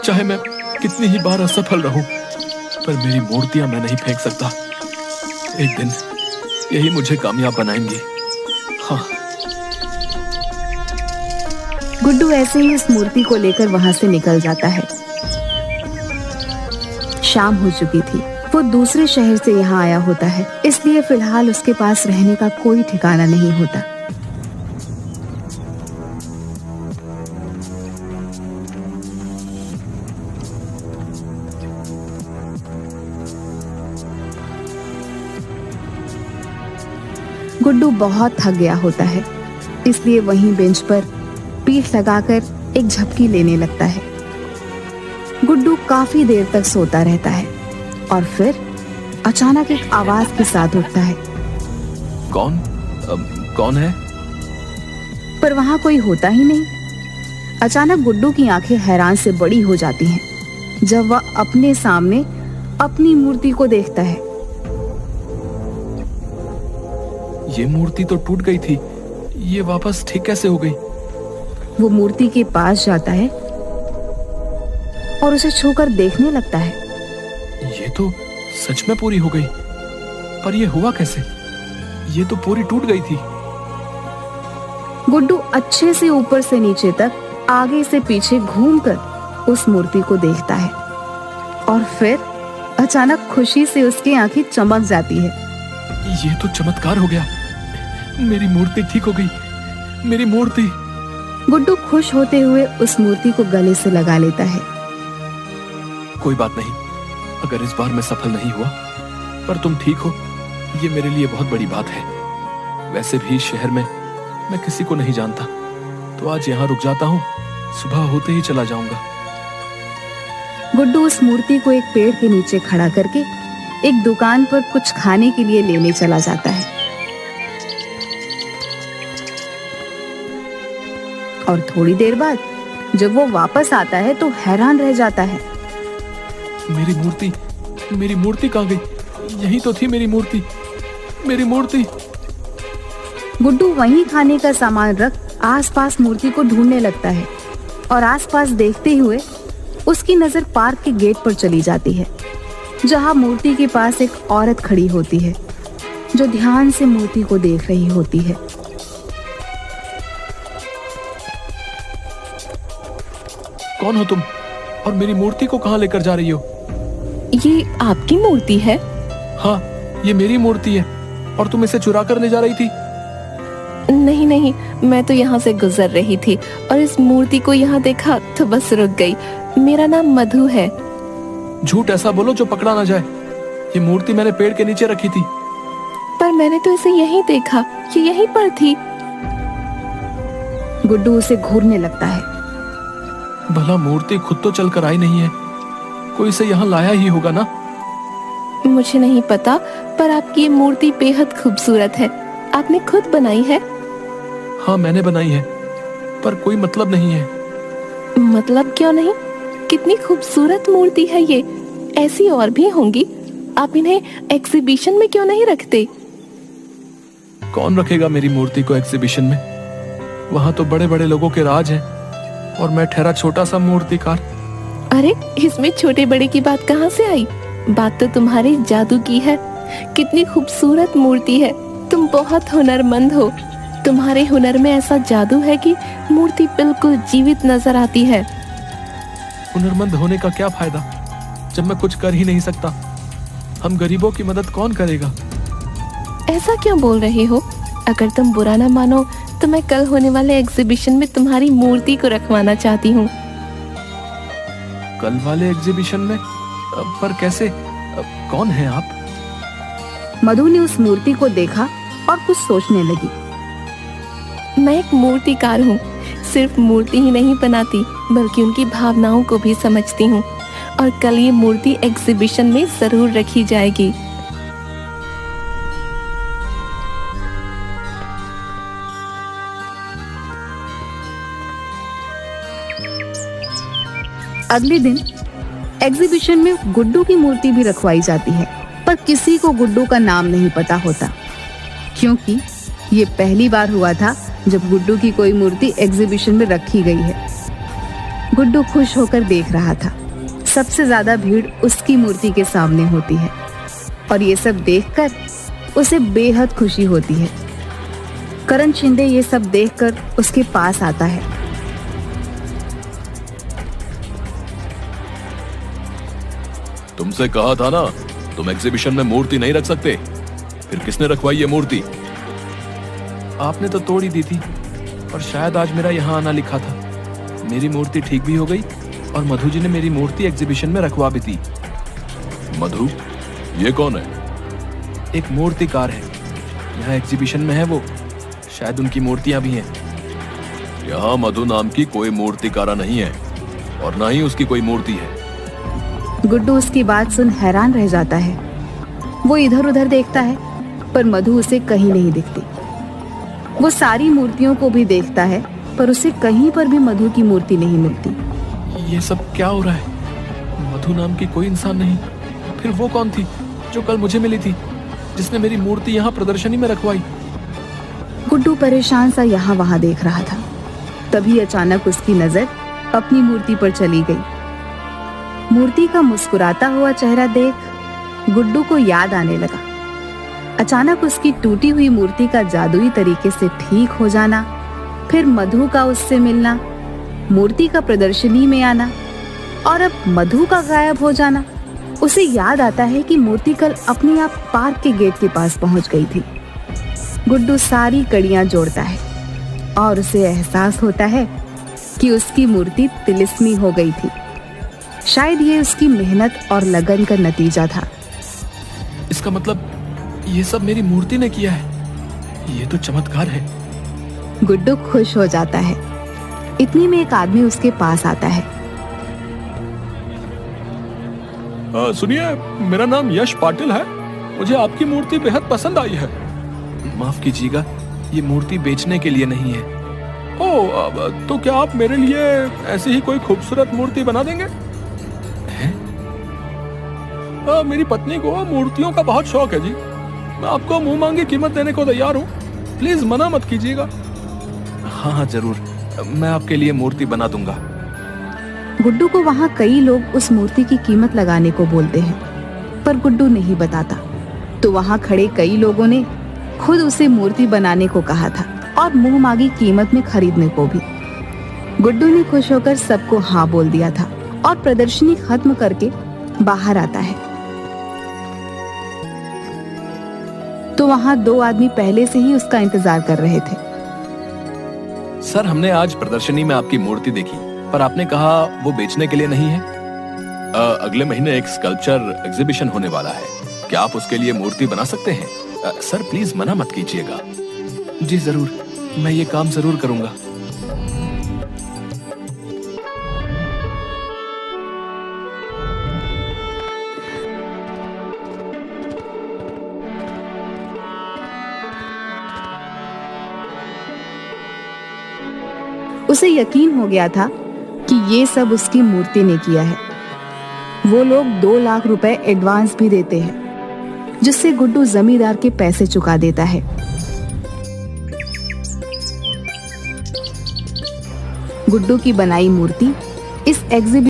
चाहे मैं कितनी ही बार असफल रहूं, पर मेरी मूर्तियां मैं नहीं फेंक सकता। एक दिन यही मुझे कामयाब बनाएंगी। हाँ। गुड्डू ऐसे ही उस मूर्ति को लेकर वहां से निकल जाता है। शाम हो चुकी थी। वो दूसरे शहर से यहाँ आया होता है, इसलिए फिलहाल उसके पास रहने का कोई ठिकाना नहीं होता। गुड्डू बहुत थक गया होता है, इसलिए वहीं बेंच पर पीठ लगाकर एक झपकी लेने लगता है। गुड्डू काफी देर तक सोता रहता है और फिर अचानक एक आवाज के साथ उठता है। कौन है? पर वहां कोई होता ही नहीं। अचानक गुड्डू की आंखें हैरान से बड़ी हो जाती हैं जब वह अपने सामने अपनी मूर्ति को देखता है। ये मूर्ति तो टूट गई थी, ये वापस ठीक कैसे हो गई? वो मूर्ति के पास जाता है और उसे छूकर देखने लगता है। ये तो सच में पूरी हो गई, पर ये हुआ कैसे? ये तो पूरी टूट गई थी। गुड्डू अच्छे से ऊपर से नीचे तक, आगे से पीछे घूमकर उस मूर्ति को देखता है और फिर अचानक खुशी से उसकी आंखें चमक जाती है। ये तो चमत्कार हो गया, मेरी मूर्ति ठीक हो गई, मेरी मूर्ति। गुड्डू खुश होते हुए उस मूर्ति को गले से लगा लेता है। कोई बात नहीं, अगर इस बार मैं सफल नहीं हुआ, पर तुम ठीक हो, ये मेरे लिए बहुत बड़ी बात है। वैसे भी शहर में मैं किसी को नहीं जानता, तो आज यहाँ रुक जाता हूँ, सुबह होते ही चला जाऊंगा। गुड्डू उस मूर्ति को एक पेड़ के नीचे खड़ा करके एक दुकान पर कुछ खाने के लिए लेने चला जाता है और थोड़ी देर बाद जब वो वापस आता है तो हैरान रह जाता है। मेरी मूर्ति कहाँ गई? यही तो थी मेरी मूर्ति, मेरी मूर्ति। गुड्डू वहीं खाने का सामान रख आसपास मूर्ति को ढूंढने लगता है और आसपास देखते हुए उसकी नजर पार्क के गेट पर चली जाती है, जहां मूर्ति के पास एक औरत खड़ी होती है जो ध्यान से मूर्ति को देख रही होती है। कौन हो तुम और मेरी मूर्ति को कहां लेकर जा रही हो? ये आपकी मूर्ति है? हाँ, ये मेरी मूर्ति है और तुम इसे चुरा कर ले जा रही थी? नहीं नहीं, मैं तो यहाँ से गुजर रही थी और इस मूर्ति को यहाँ देखा तो बस रुक गई। मेरा नाम मधु है। झूठ ऐसा बोलो जो पकड़ा ना जाए। ये मूर्ति मैंने पेड़ के नीचे रखी थी। पर मैंने तो इसे यहीं देखा, ये यहीं पर थी। गुड्डू उसे घूरने लगता है। भला मूर्ति खुद तो चलकर आई नहीं है, कोई इसे यहाँ लाया ही होगा ना? मुझे नहीं पता, पर आपकी ये मूर्ति बेहद खूबसूरत है। आपने खुद बनाई है? हाँ, मैंने बनाई है, पर कोई मतलब नहीं है। मतलब क्यों नहीं? कितनी खूबसूरत मूर्ति है ये। ऐसी और भी होंगी, आप इन्हें एग्जीबिशन में क्यों नहीं रखते? कौन रखेगा मेरी मूर्ति को एग्जीबिशन में? वहाँ तो बड़े बड़े लोगों के राज हैं और मैं ठहरा छोटा सा मूर्तिकार। अरे, इसमें छोटे बड़े की बात कहाँ से आई? बात तो तुम्हारे जादू की है। कितनी खूबसूरत मूर्ति है। तुम बहुत हुनरमंद हो। तुम्हारे हुनर में ऐसा जादू है कि मूर्ति बिल्कुल जीवित नजर आती है। हुनरमंद होने का क्या फायदा जब मैं कुछ कर ही नहीं सकता? हम गरीबों की मदद कौन करेगा? ऐसा क्यों बोल रहे हो? अगर तुम बुरा ना मानो तो मैं कल होने वाले एग्जीबिशन में तुम्हारी मूर्ति को रखवाना चाहती हूँ। कल वाले एग्जीबिशन में? पर कैसे? कौन है आप? मधु ने उस मूर्ति को देखा और कुछ सोचने लगी। मैं एक मूर्तिकार हूँ। सिर्फ मूर्ति ही नहीं बनाती, बल्कि उनकी भावनाओं को भी समझती हूँ। और कल ये मूर्ति एग्जीबिशन में जरूर रखी जाएगी। अगले दिन एग्जीबिशन में गुड्डू की मूर्ति भी रखवाई जाती है, पर किसी को गुड्डू का नाम नहीं पता होता, क्योंकि ये पहली बार हुआ था जब गुड्डू की कोई मूर्ति एग्जीबिशन में रखी गई है। गुड्डू खुश होकर देख रहा था। सबसे ज्यादा भीड़ उसकी मूर्ति के सामने होती है और ये सब देखकर उसे बेहद खुशी होती है। करण शिंदे ये सब देखकर उसके पास आता है। तुमसे कहा था ना, तुम एग्जीबिशन में मूर्ति नहीं रख सकते। फिर किसने रखवाई ये मूर्ति? आपने तो तोड़ ही दी थी और शायद आज मेरा यहाँ आना लिखा था। मेरी मूर्ति ठीक भी हो गई और मधु जी ने मेरी मूर्ति एग्जीबिशन में रखवा भी दी। मधु? ये कौन है? एक मूर्तिकार है, यहाँ एग्जीबिशन में है वो। शायद उनकी मूर्तियां भी हैं। यहाँ मधु नाम की कोई मूर्तिकारा नहीं है और ना ही उसकी कोई मूर्ति है। गुड्डू उसकी बात सुन हैरान रह जाता है। वो इधर उधर देखता है पर मधु उसे कहीं नहीं दिखती। वो सारी मूर्तियों को भी देखता है पर उसे कहीं पर भी मधु की मूर्ति नहीं मिलती। ये सब क्या हो रहा है? मधु नाम की कोई इंसान नहीं। फिर वो कौन थी जो कल मुझे मिली थी, जिसने मेरी मूर्ति यहाँ प्रदर्शनी में रखवाई? गुड्डू परेशान सा यहाँ वहां देख रहा था। तभी अचानक उसकी नजर अपनी मूर्ति पर चली गई। मूर्ति का मुस्कुराता हुआ चेहरा देख गुड्डू को याद आने लगा। अचानक उसकी टूटी हुई मूर्ति का जादुई तरीके से ठीक हो जाना, फिर मधु का उससे मिलना, मूर्ति का प्रदर्शनी में आना और अब मधु का गायब हो जाना। उसे याद आता है कि मूर्ति कल अपने आप पार्क के गेट के पास पहुंच गई थी। गुड्डू सारी कड़ियां जोड़ता है और उसे एहसास होता है कि उसकी मूर्ति तिलिस्मी हो गई थी। शायद ये उसकी मेहनत और लगन का नतीजा था। इसका मतलब ये सब मेरी मूर्ति ने किया है। ये तो चमत्कार है। गुड्डू खुश हो जाता है। इतनी में एक आदमी उसके पास आता है। सुनिए, मेरा नाम यश पाटिल है। मुझे आपकी मूर्ति बेहद पसंद आई है। माफ कीजिएगा, ये मूर्ति बेचने के लिए नहीं है। ओह, तो क्या आप मेरे लिए ऐसी ही कोई खूबसूरत मूर्ति बना देंगे? मेरी पत्नी को मूर्तियों का बहुत शौक है जी। मैं आपको मुंह मांगी कीमत देने को तैयार हूँ। प्लीज मना मत कीजिएगा। हाँ हाँ जरूर, मैं आपके लिए मूर्ति बना दूंगा। गुड्डू को वहाँ कई लोग उस मूर्ति की कीमत लगाने को बोलते हैं, पर गुड्डू नहीं बताता। तो वहाँ खड़े कई लोगों ने खुद उसे मूर्ति बनाने को कहा था और मुंह मांगी कीमत में खरीदने को भी। गुड्डू ने खुश होकर सबको हाँ बोल दिया था और प्रदर्शनी खत्म करके बाहर आता है। तो वहाँ दो आदमी पहले से ही उसका इंतजार कर रहे थे। सर, हमने आज प्रदर्शनी में आपकी मूर्ति देखी, पर आपने कहा वो बेचने के लिए नहीं है। अगले महीने एक स्कल्पचर एग्जीबिशन होने वाला है। क्या आप उसके लिए मूर्ति बना सकते हैं? सर प्लीज मना मत कीजिएगा। जी जरूर, मैं ये काम जरूर करूंगा। उसे यकीन हो गया था कि ये सब उसकी मूर्ति ने किया है। वो लोग 2 लाख रुपए एडवांस भी देते हैं, जिससे गुड्डू जमींदार के पैसे चुका देता है। गुड्डू की बनाई मूर्ति इस एग्जीबिशन